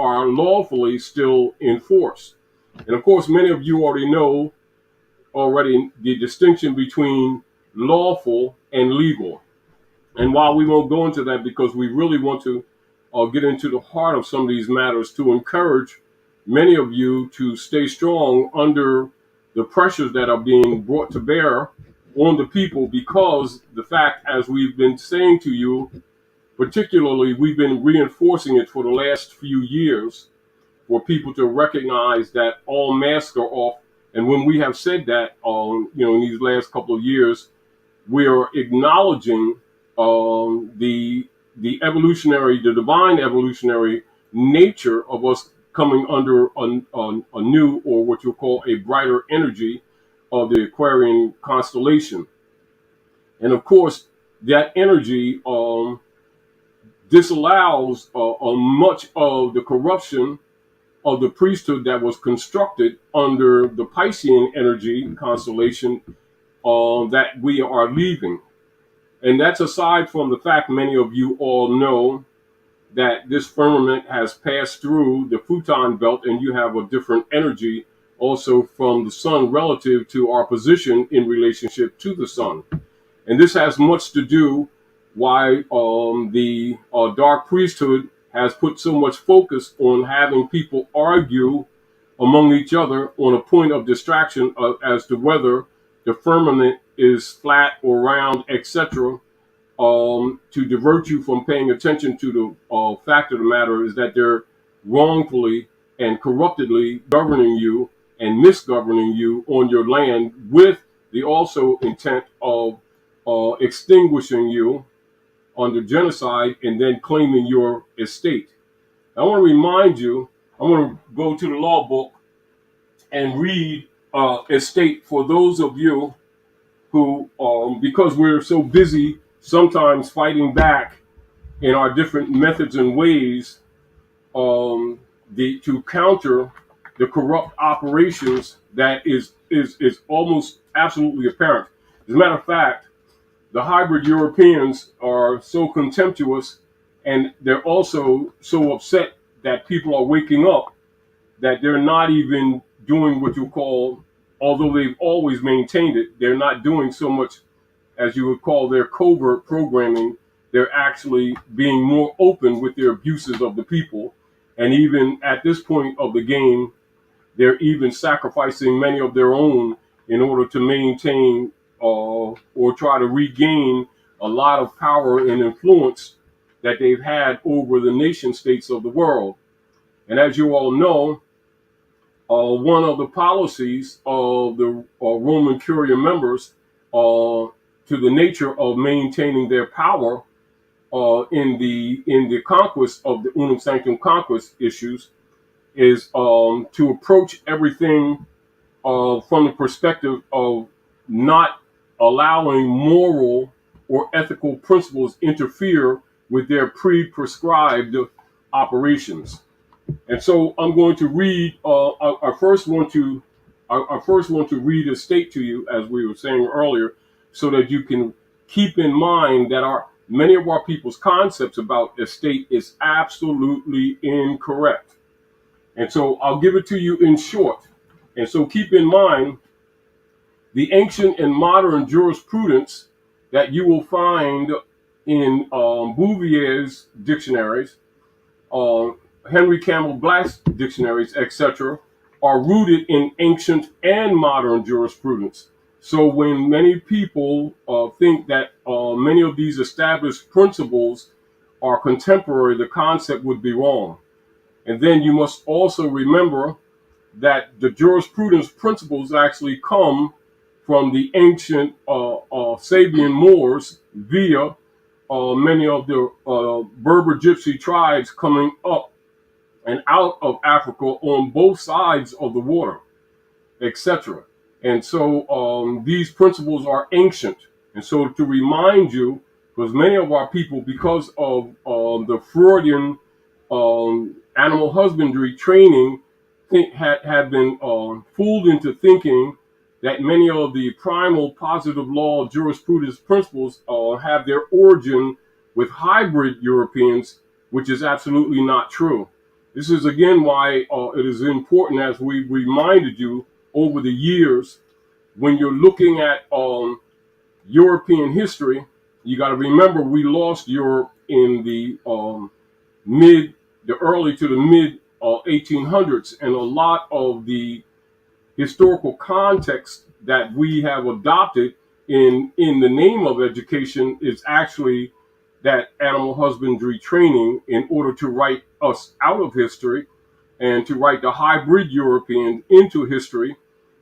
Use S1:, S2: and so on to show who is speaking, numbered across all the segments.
S1: are lawfully still in force. And of course, many of you already know the distinction between lawful and legal. And while we won't go into that because we really want to get into the heart of some of these matters to encourage many of you to stay strong under the pressures that are being brought to bear on the people, because the fact, as we've been saying to you, particularly we've been reinforcing it for the last few years, for people to recognize that all masks are off. And when we have said that, in these last couple of years, we are acknowledging the divine evolutionary nature of us coming under a new, or what you'll call a brighter energy of the Aquarian constellation. And of course, that energy disallows much of the corruption of the priesthood that was constructed under the Piscean energy constellation that we are leaving. And that's aside from the fact many of you all know that this firmament has passed through the Futon belt, and you have a different energy also from the sun relative to our position in relationship to the sun. And this has much to do why the dark priesthood has put so much focus on having people argue among each other on a point of distraction as to whether the firmament is flat or round, etc., to divert you from paying attention to the fact of the matter is that they're wrongfully and corruptedly governing you and misgoverning you on your land, with the also intent of extinguishing you under genocide and then claiming your estate. I want to remind you, I want to go to the law book and read estate for those of you who, because we're so busy sometimes fighting back in our different methods and ways to counter the corrupt operations that is almost absolutely apparent. As a matter of fact, the hybrid Europeans are so contemptuous, and they're also so upset that people are waking up, that they're not even doing what you call, although they've always maintained it, they're not doing so much as you would call their covert programming. They're actually being more open with their abuses of the people. And even at this point of the game, they're even sacrificing many of their own in order to maintain or try to regain a lot of power and influence that they've had over the nation states of the world. And as you all know, one of the policies of the Roman Curia members to the nature of maintaining their power in the conquest of the Unum Sanctum conquest issues is to approach everything from the perspective of not allowing moral or ethical principles interfere with their pre-prescribed operations. And so I'm going to read. I first want to read a state to you, as we were saying earlier, so that you can keep in mind that many of our people's concepts about estate is absolutely incorrect. And so I'll give it to you in short. And so keep in mind the ancient and modern jurisprudence that you will find in Bouvier's dictionaries, Henry Campbell Black's dictionaries, etc., are rooted in ancient and modern jurisprudence. So when many people think that many of these established principles are contemporary, the concept would be wrong. And then you must also remember that the jurisprudence principles actually come from the ancient Sabian Moors via many of the Berber Gypsy tribes coming up and out of Africa on both sides of the water, etc. And so these principles are ancient. And so to remind you, because many of our people, because of the Freudian animal husbandry training, have been fooled into thinking that many of the primal positive law jurisprudence principles have their origin with hybrid Europeans, which is absolutely not true. This is again why it is important, as we reminded you over the years, when you're looking at European history, you got to remember we lost Europe in mid, the early to the mid 1800s, and a lot of the historical context that we have adopted in the name of education is actually that animal husbandry training in order to write us out of history and to write the hybrid European into history.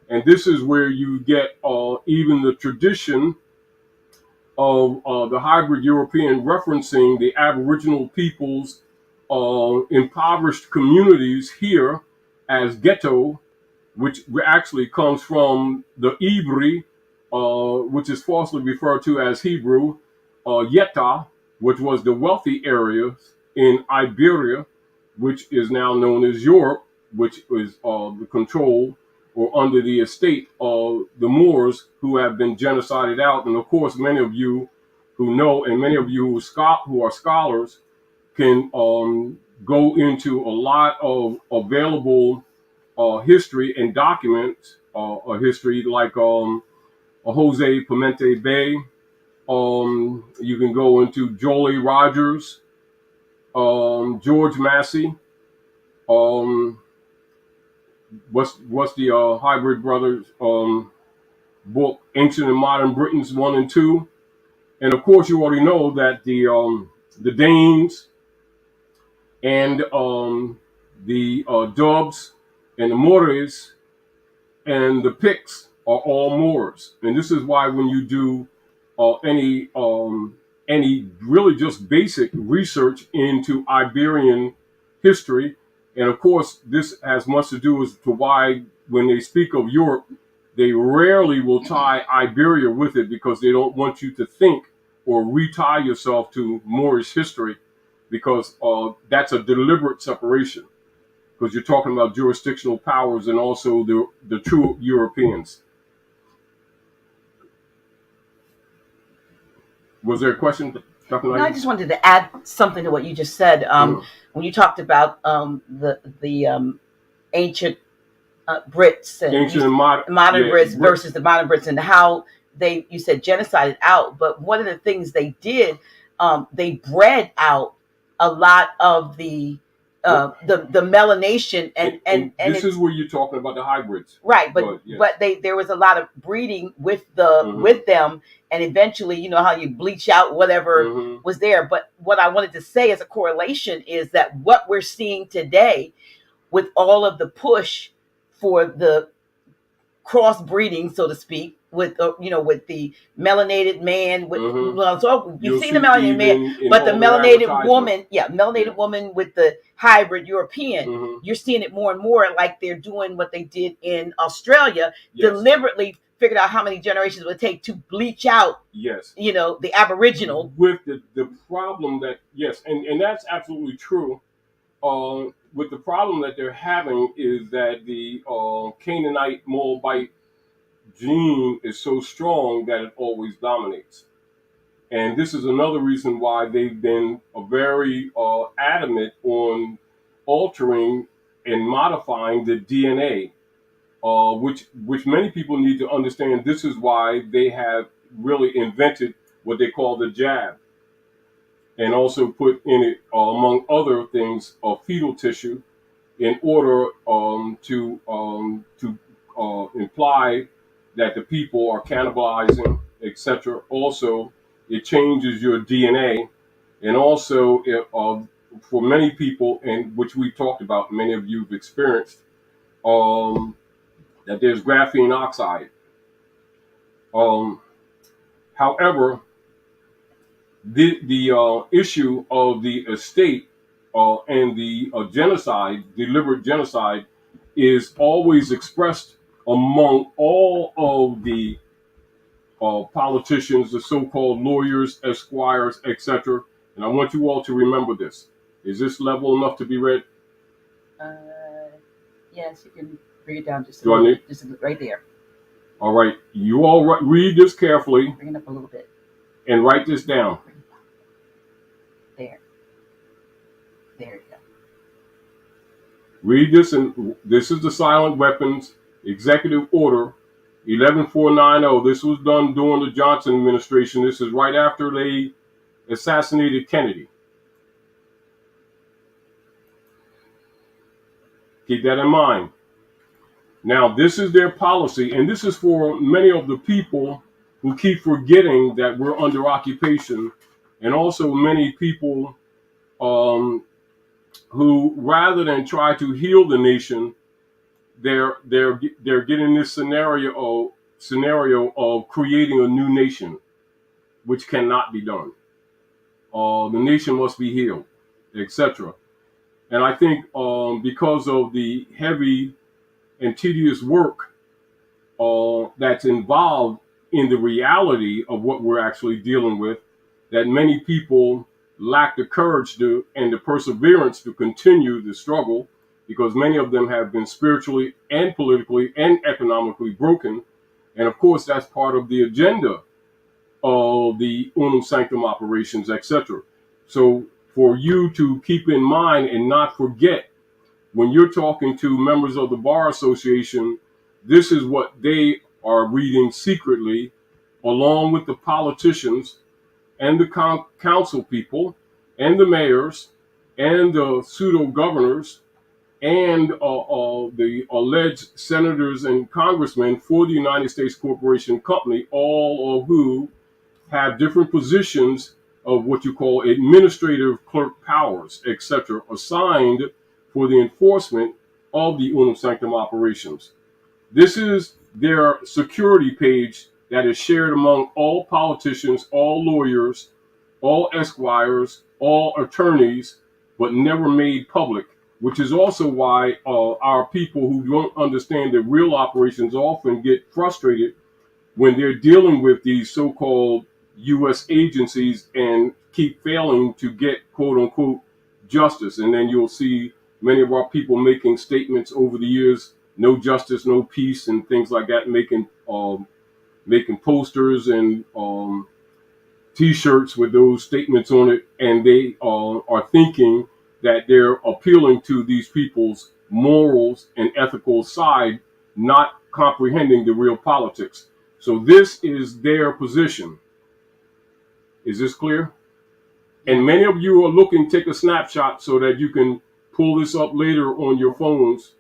S1: And this is where you get even the tradition of the hybrid European referencing the Aboriginal peoples, impoverished communities here as ghetto, which actually comes from the Ibri, which is falsely referred to as Hebrew, Yetta, which was the wealthy areas in Iberia, which is now known as Europe, which is the control or under the estate of the Moors, who have been genocided out. And of course, many of you who know, and many of you who are scholars, can go into a lot of available history and documents, a history like Jose Pimente Bay. You can go into Jolie Rogers, George Massey. Um, what's the Hybrid Brothers book, Ancient and Modern Britons 1 and 2, and of course you already know that the Danes and the Dubs and the Moors and the Picts are all Moors, and this is why when you do any really just basic research into Iberian history, and of course this has much to do as to why when they speak of Europe, they rarely will tie Iberia with it, because they don't want you to think or retie yourself to Moorish history, because that's a deliberate separation, because you're talking about jurisdictional powers and also the true Europeans. Was there a question, Dr.
S2: No, I just wanted to add something to what you just said. When you talked about the ancient Brits and
S1: ancient and modern
S2: Brits versus the modern Brits, and how you said genocided out, but one of the things they did, they bred out a lot of the melanation and
S1: this is where you're talking about the hybrids,
S2: right? But there was a lot of breeding with with them, and eventually, you know how you bleach out whatever was there. But what I wanted to say as a correlation is that what we're seeing today, with all of the push for the crossbreeding, so to speak, with with the melanated man, with so you've seen the melanated man, but the melanated woman, woman with the hybrid European, you're seeing it more and more, like they're doing what they did in Australia, deliberately figured out how many generations it would take to bleach out, the Aboriginal.
S1: With the problem that, and that's absolutely true. With the problem that they're having is that the Canaanite Moabite gene is so strong that it always dominates. And this is another reason why they've been very adamant on altering and modifying the DNA, which many people need to understand. This is why they have really invented what they call the jab, and also put in it, among other things, fetal tissue, in order to imply that the people are cannibalizing, etc. Also, it changes your DNA, and also for many people, and which we've talked about, many of you've experienced, that there's graphene oxide. However, the issue of the estate and the deliberate genocide, is always expressed among all of the politicians, the so-called lawyers, esquires, etc. And I want you all to remember this. Is this level enough to be read?
S2: Yes, you can bring it down just a little, just right there.
S1: All right, you all read this carefully.
S2: Bring it up a little bit.
S1: And write this down.
S2: There you go.
S1: Read this, and this is the Silent Weapons Executive Order 11490. This was done during the Johnson administration. This is right after they assassinated Kennedy. Keep that in mind. Now, this is their policy, and this is for many of the people who keep forgetting that we're under occupation, and also many people who, rather than try to heal the nation, they're getting this scenario of creating a new nation, which cannot be done. The nation must be healed, etc. And I think because of the heavy and tedious work that's involved in the reality of what we're actually dealing with, that many people lack the courage to and the perseverance to continue the struggle, because many of them have been spiritually and politically and economically broken. And of course, that's part of the agenda of the Unum Sanctum operations, etc. So for you to keep in mind and not forget, when you're talking to members of the Bar Association, this is what they are reading secretly, along with the politicians and the council people and the mayors and the pseudo governors and the alleged senators and congressmen for the United States Corporation Company, all of who have different positions of what you call administrative clerk powers, etc., assigned for the enforcement of the Unum Sanctum operations. This is their security page that is shared among all politicians, all lawyers, all esquires, all attorneys, but never made public, which is also why our people who don't understand the real operations often get frustrated when they're dealing with these so-called U.S. agencies and keep failing to get quote unquote justice. And then you'll see many of our people making statements over the years, no justice, no peace, and things like that, making posters and T-shirts with those statements on it, and they are thinking that they're appealing to these people's morals and ethical side, not comprehending the real politics. So this is their position. Is this clear? And many of you are looking, take a snapshot so that you can pull this up later on your phones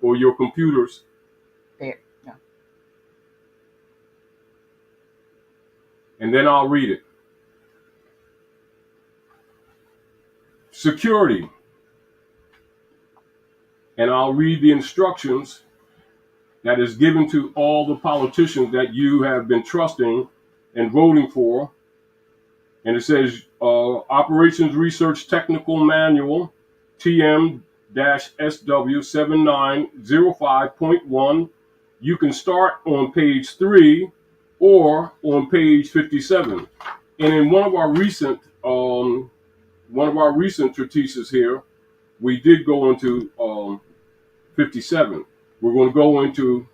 S1: or your computers.
S2: There. Yeah.
S1: And then I'll read it. Security. And I'll read the instructions that is given to all the politicians that you have been trusting and voting for. And it says, Operations Research Technical Manual, TM-SW7905.1. You can start on page 3 or on page 57. And in one of our recent treatises here, we did go into 57. We're going to go into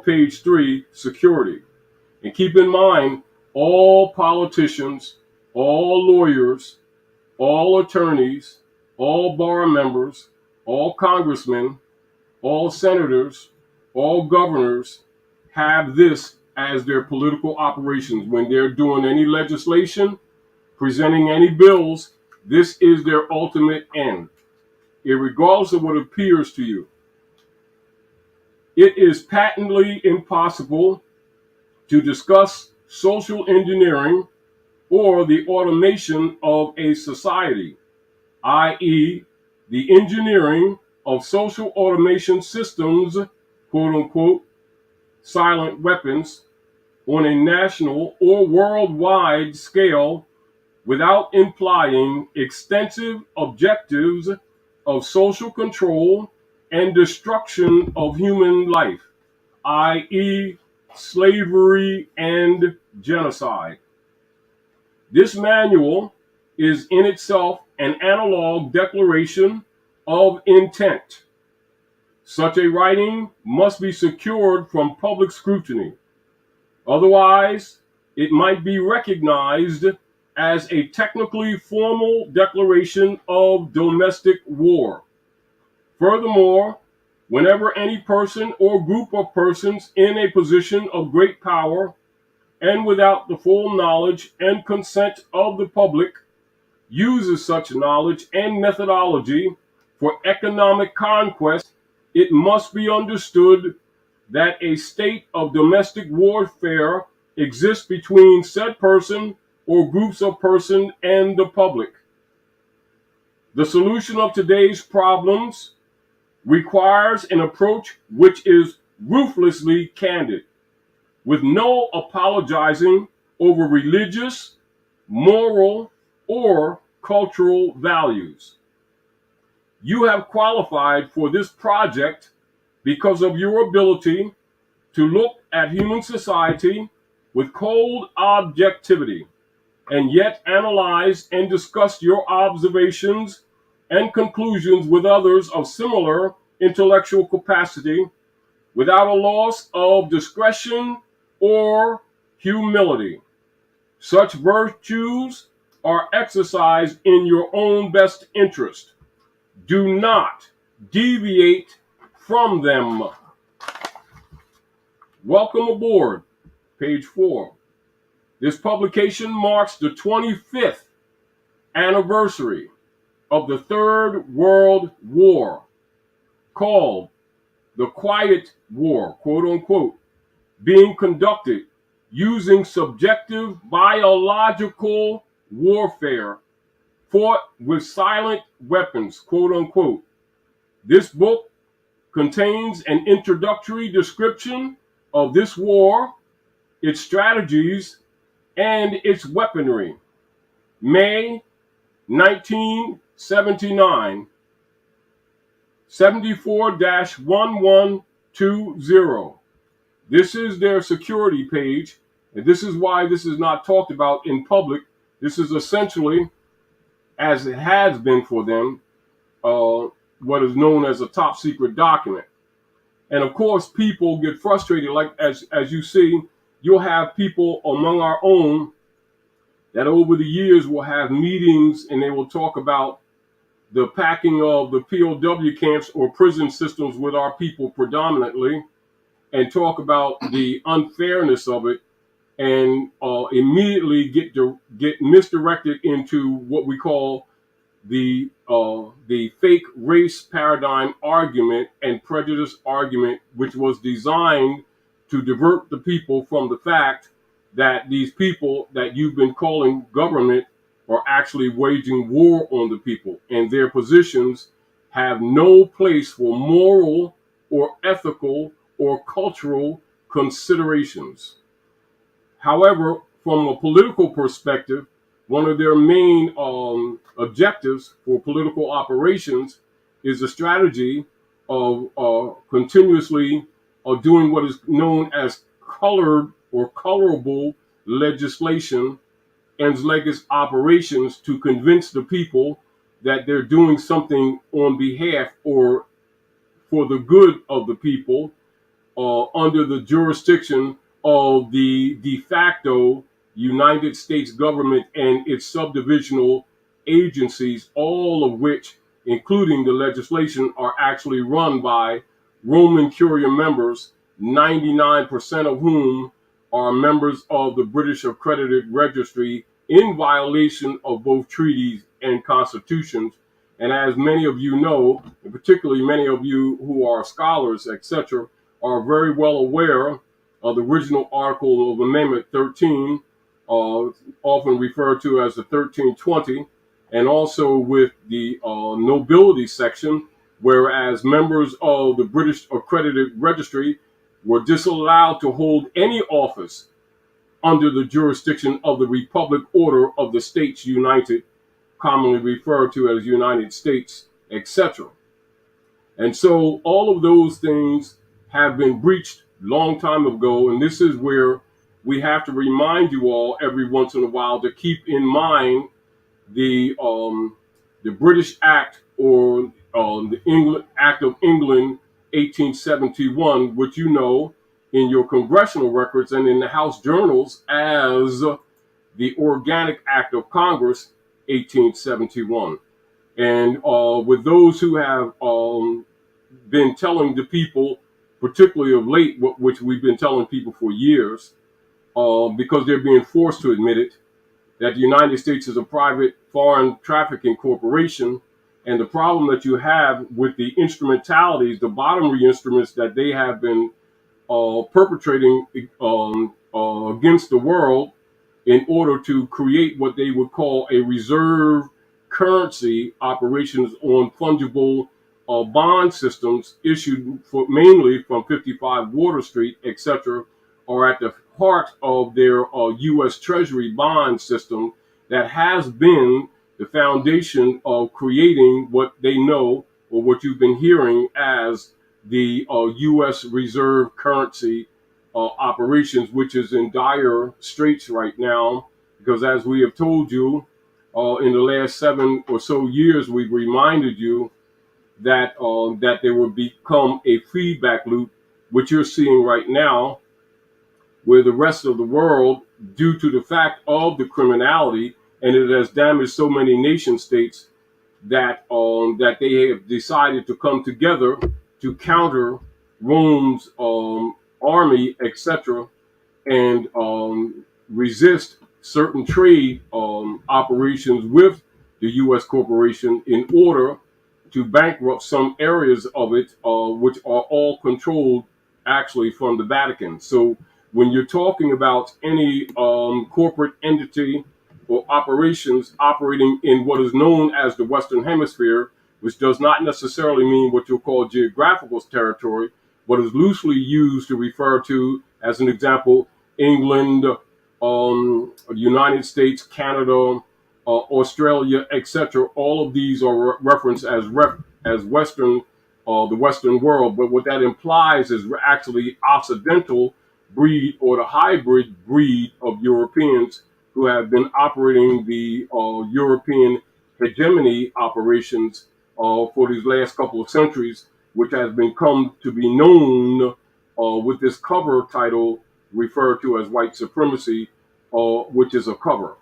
S1: page 3, security. And keep in mind, all politicians, all lawyers, all attorneys, all bar members, all congressmen, all senators, all governors have this as their political operations. When they're doing any legislation, presenting any bills, this is their ultimate end, irregardless of what appears to you. It is patently impossible to discuss social engineering or the automation of a society, i.e., the engineering of social automation systems, quote unquote, silent weapons, on a national or worldwide scale without implying extensive objectives of social control and destruction of human life, i.e., slavery and genocide. This manual is in itself an analog declaration of intent. Such a writing must be secured from public scrutiny. Otherwise, it might be recognized as a technically formal declaration of domestic war. Furthermore, whenever any person or group of persons in a position of great power and without the full knowledge and consent of the public uses such knowledge and methodology for economic conquest, it must be understood that a state of domestic warfare exists between said person or groups of persons and the public. The solution of today's problems requires an approach which is ruthlessly candid, with no apologizing over religious, moral, or cultural values. You have qualified for this project because of your ability to look at human society with cold objectivity and yet analyze and discuss your observations and conclusions with others of similar intellectual capacity without a loss of discretion or humility. Such virtues are exercised in your own best interest. Do not deviate from them. Welcome aboard, page 4. This publication marks the 25th anniversary of the Third World War, called the Quiet War, quote unquote, being conducted using subjective biological warfare fought with silent weapons, quote unquote. This book contains an introductory description of this war, its strategies, and its weaponry. May 1979, 74-1120. This is their security page, and this is why this is not talked about in public. This is essentially, as it has been for them, what is known as a top secret document. And of course, people get frustrated. Like as you see, you'll have people among our own that over the years will have meetings and they will talk about the packing of the POW camps or prison systems with our people predominantly, and talk about the unfairness of it, and immediately get misdirected into what we call the fake race paradigm argument and prejudice argument, which was designed to divert the people from the fact that these people that you've been calling government are actually waging war on the people, and their positions have no place for moral or ethical or cultural considerations. However, from a political perspective, one of their main objectives for political operations is the strategy of continuously doing what is known as colored or colorable legislation and legacy operations to convince the people that they're doing something on behalf or for the good of the people under the jurisdiction of the de facto United States government and its subdivisional agencies, all of which, including the legislation, are actually run by Roman Curia members, 99% of whom are members of the British Accredited Registry in violation of both treaties and constitutions. And as many of you know, and particularly many of you who are scholars, etc., are very well aware of the original article of Amendment 13, often referred to as the 1320, and also with the nobility section, whereas members of the British Accredited Registry were disallowed to hold any office under the jurisdiction of the Republic Order of the States United, commonly referred to as United States, etc. And so all of those things have been breached long time ago, and this is where we have to remind you all every once in a while to keep in mind the British Act or the England Act of England 1871, which you know in your congressional records and in the House journals as the Organic Act of Congress 1871. And with those who have been telling the people, particularly of late, which we've been telling people for years, because they're being forced to admit it, that the United States is a private foreign trafficking corporation. And the problem that you have with the instrumentalities, the bottomry instruments that they have been perpetrating against the world in order to create what they would call a reserve currency operations on fungible bond systems issued mainly from 55 Water Street, etc., are at the heart of their U.S. Treasury bond system that has been the foundation of creating what they know, or what you've been hearing as the U.S. reserve currency operations, which is in dire straits right now, because as we have told you in the last 7 or so years, we've reminded you that there will become a feedback loop, which you're seeing right now, where the rest of the world, due to the fact of the criminality, and it has damaged so many nation states, that they have decided to come together to counter Rome's army, etc., and resist certain trade operations with the U.S. corporation in order to bankrupt some areas of it, which are all controlled actually from the Vatican. So when you're talking about any corporate entity or operations operating in what is known as the Western Hemisphere, which does not necessarily mean what you'll call geographical territory, but is loosely used to refer to, as an example, England, United States, Canada, Australia, etc. All of these are referenced as Western, the Western world. But what that implies is actually Occidental breed, or the hybrid breed of Europeans who have been operating the European hegemony operations for these last couple of centuries, which has been come to be known with this cover title referred to as white supremacy, which is a cover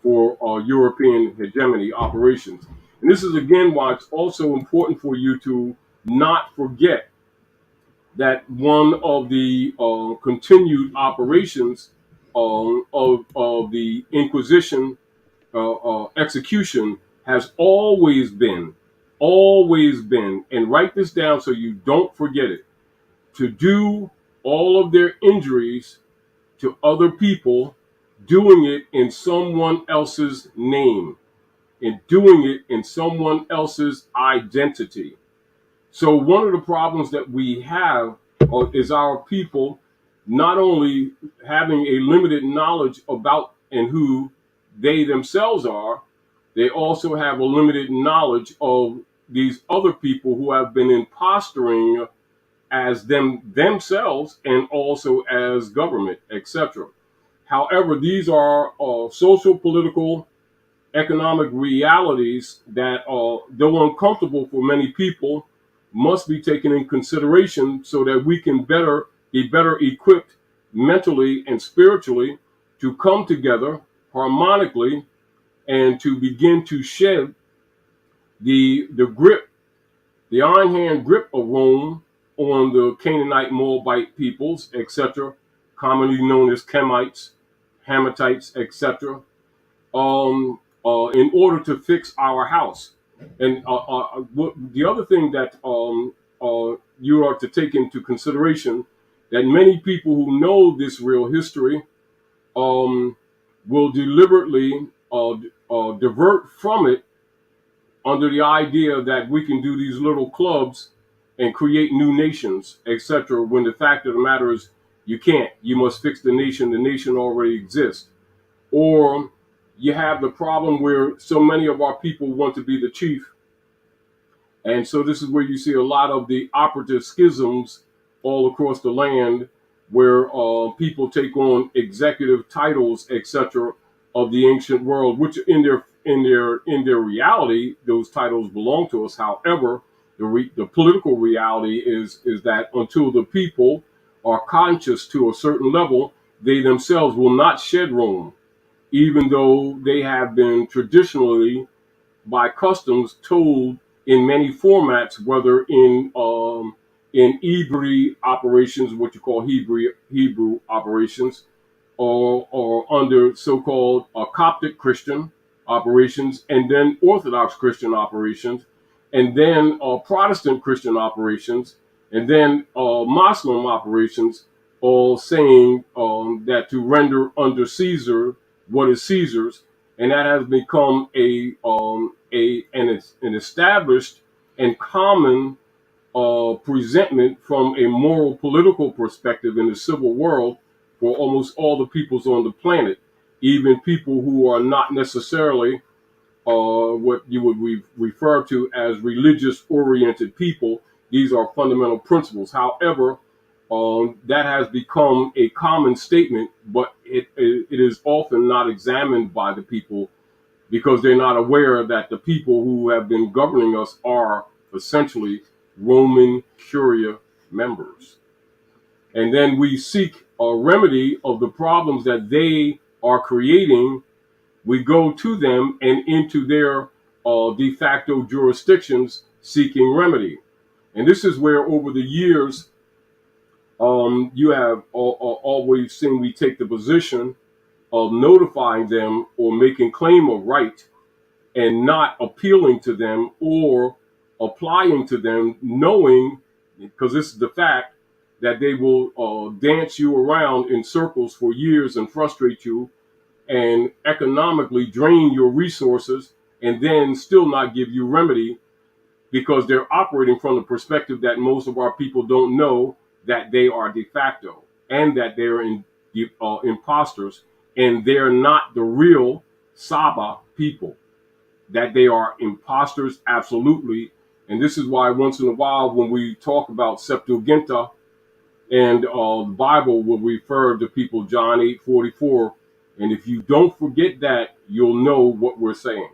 S1: for European hegemony operations. And this is again why it's also important for you to not forget that one of the continued operations of the Inquisition execution has always been, and write this down so you don't forget it, to do all of their injuries to other people, doing it in someone else's name, and doing it in someone else's identity. So one of the problems that we have is our people not only having a limited knowledge about and who they themselves are, they also have a limited knowledge of these other people who have been impostoring as themselves and also as government, etc. However, these are social, political, economic realities that, though uncomfortable for many people, must be taken in consideration so that we can be better equipped mentally and spiritually to come together harmonically and to begin to shed the grip, the iron hand grip of Rome on the Canaanite, Moabite peoples, etc., commonly known as Kemites, Hamathites, etc., in order to fix our house. And the other thing that you are to take into consideration, that many people who know this real history um, will deliberately divert from it under the idea that we can do these little clubs and create new nations, etc., when the fact of the matter is you can't. You must fix the nation. The nation already exists. Or you have the problem where so many of our people want to be the chief. And so this is where you see a lot of the operative schisms all across the land, where people take on executive titles, etc., of the ancient world, which in their reality, those titles belong to us. However, the political reality is that until the people are conscious to a certain level, they themselves will not shed Rome, even though they have been traditionally by customs told in many formats, whether in Hebrew operations, what you call Hebrew operations, or under so-called Coptic Christian operations, and then Orthodox Christian operations, and then Protestant Christian operations, and then Muslim operations, all saying that to render under Caesar what is Caesar's, and that has become an established and common presentment from a moral political perspective in the civil world for almost all the peoples on the planet, even people who are not necessarily what you would refer to as religious oriented people. These are fundamental principles. However, that has become a common statement, but it is often not examined by the people because they're not aware that the people who have been governing us are essentially Roman Curia members. And then we seek a remedy of the problems that they are creating. We go to them and into their de facto jurisdictions seeking remedy. And this is where, over the years, you have always seen we take the position of notifying them or making claim of right and not appealing to them or applying to them, knowing, because this is the fact, that they will dance you around in circles for years and frustrate you and economically drain your resources and then still not give you remedy, because they're operating from the perspective that most of our people don't know that they are de facto and that they're imposters and they're not the real Saba people, that they are imposters, absolutely. And this is why once in a while when we talk about Septuaginta and the Bible will refer to people John 8:44. And if you don't forget that, you'll know what we're saying.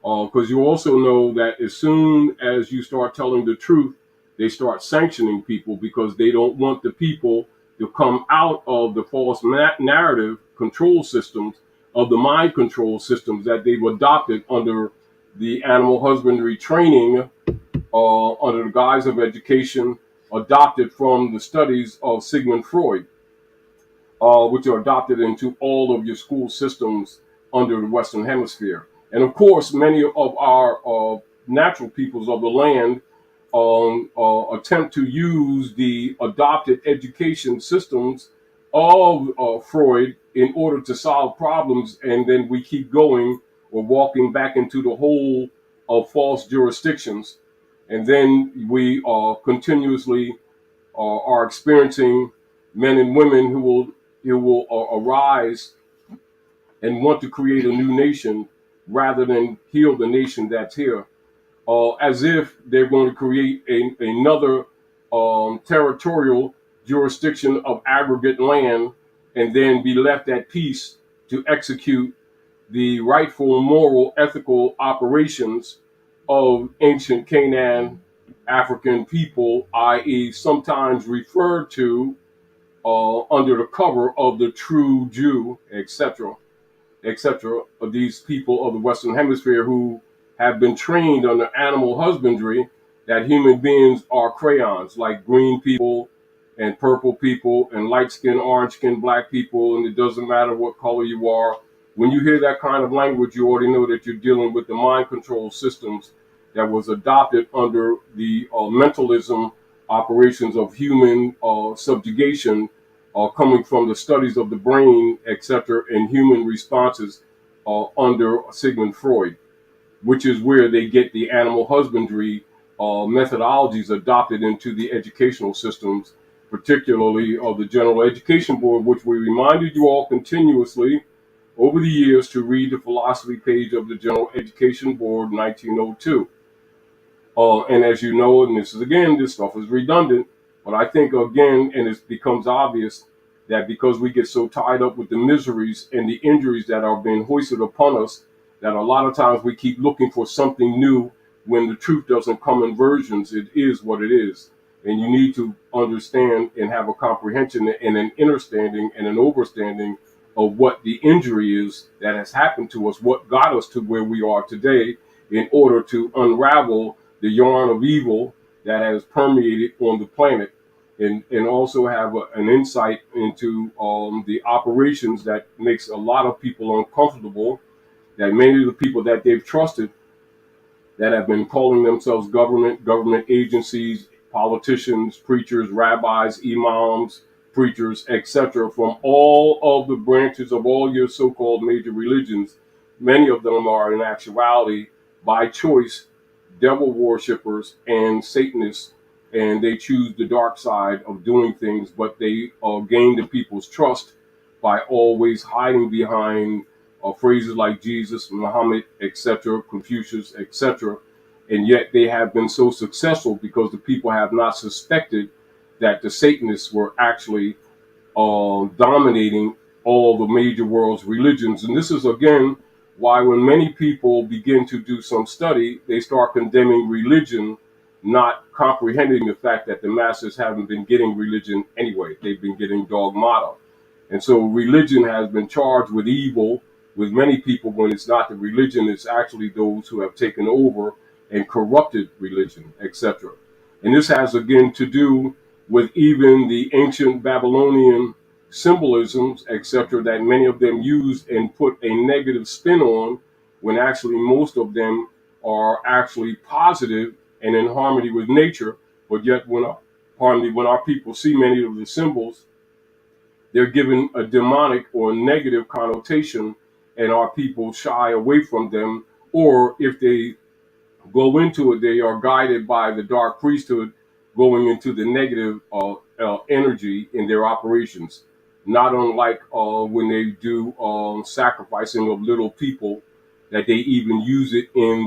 S1: Because you also know that as soon as you start telling the truth, they start sanctioning people because they don't want the people to come out of the false narrative control systems, of the mind control systems that they've adopted under the animal husbandry training, under the guise of education, adopted from the studies of Sigmund Freud, which are adopted into all of your school systems under the Western Hemisphere. And of course, many of our natural peoples of the land attempt to use the adopted education systems of Freud in order to solve problems. And then we keep going or walking back into the hole of false jurisdictions. And then we continuously are experiencing men and women who will arise and want to create a new nation rather than heal the nation that's here, as if they're going to create another territorial jurisdiction of aggregate land and then be left at peace to execute the rightful, moral, ethical operations of ancient Canaan African people, i.e., sometimes referred to under the cover of the true Jew, etc., etc., of these people of the Western Hemisphere who have been trained under animal husbandry that human beings are crayons, like green people and purple people and light skinned, orange skinned black people, and it doesn't matter what color you are. When you hear that kind of language, you already know that you're dealing with the mind control systems that was adopted under the mentalism operations of human subjugation, coming from the studies of the brain, etc., and human responses under Sigmund Freud, which is where they get the animal husbandry methodologies adopted into the educational systems, particularly of the General Education Board, which we reminded you all continuously over the years to read the philosophy page of the General Education Board 1902. And as you know, and this is again, this stuff is redundant, but I think again, and it becomes obvious that because we get so tied up with the miseries and the injuries that are being hoisted upon us, that a lot of times we keep looking for something new when the truth doesn't come in versions. It is what it is. And you need to understand and have a comprehension and an understanding and an overstanding of what the injury is that has happened to us, what got us to where we are today, in order to unravel the yarn of evil that has permeated on the planet, and also have an insight into the operations that makes a lot of people uncomfortable, that many of the people that they've trusted that have been calling themselves government agencies, politicians, preachers, rabbis, imams, preachers, etc., from all of the branches of all your so-called major religions. Many of them are in actuality, by choice, devil worshippers and Satanists, and they choose the dark side of doing things, but they gain the people's trust by always hiding behind phrases like Jesus, Muhammad, etc., Confucius, etc. And yet they have been so successful because the people have not suspected that the Satanists were actually dominating all the major world's religions. And this is, again, why when many people begin to do some study, they start condemning religion, not comprehending the fact that the masses haven't been getting religion anyway. They've been getting dogmata. And so religion has been charged with evil with many people, when it's not the religion, it's actually those who have taken over and corrupted religion, etc. And this has, again, to do with even the ancient Babylonian symbolisms, etc., that many of them used and put a negative spin on, when actually most of them are actually positive and in harmony with nature. But yet, when our people see many of the symbols, they're given a demonic or negative connotation, and our people shy away from them. Or if they go into it, they are guided by the dark priesthood, going into the negative energy in their operations. Not unlike when they do sacrificing of little people, that they even use it in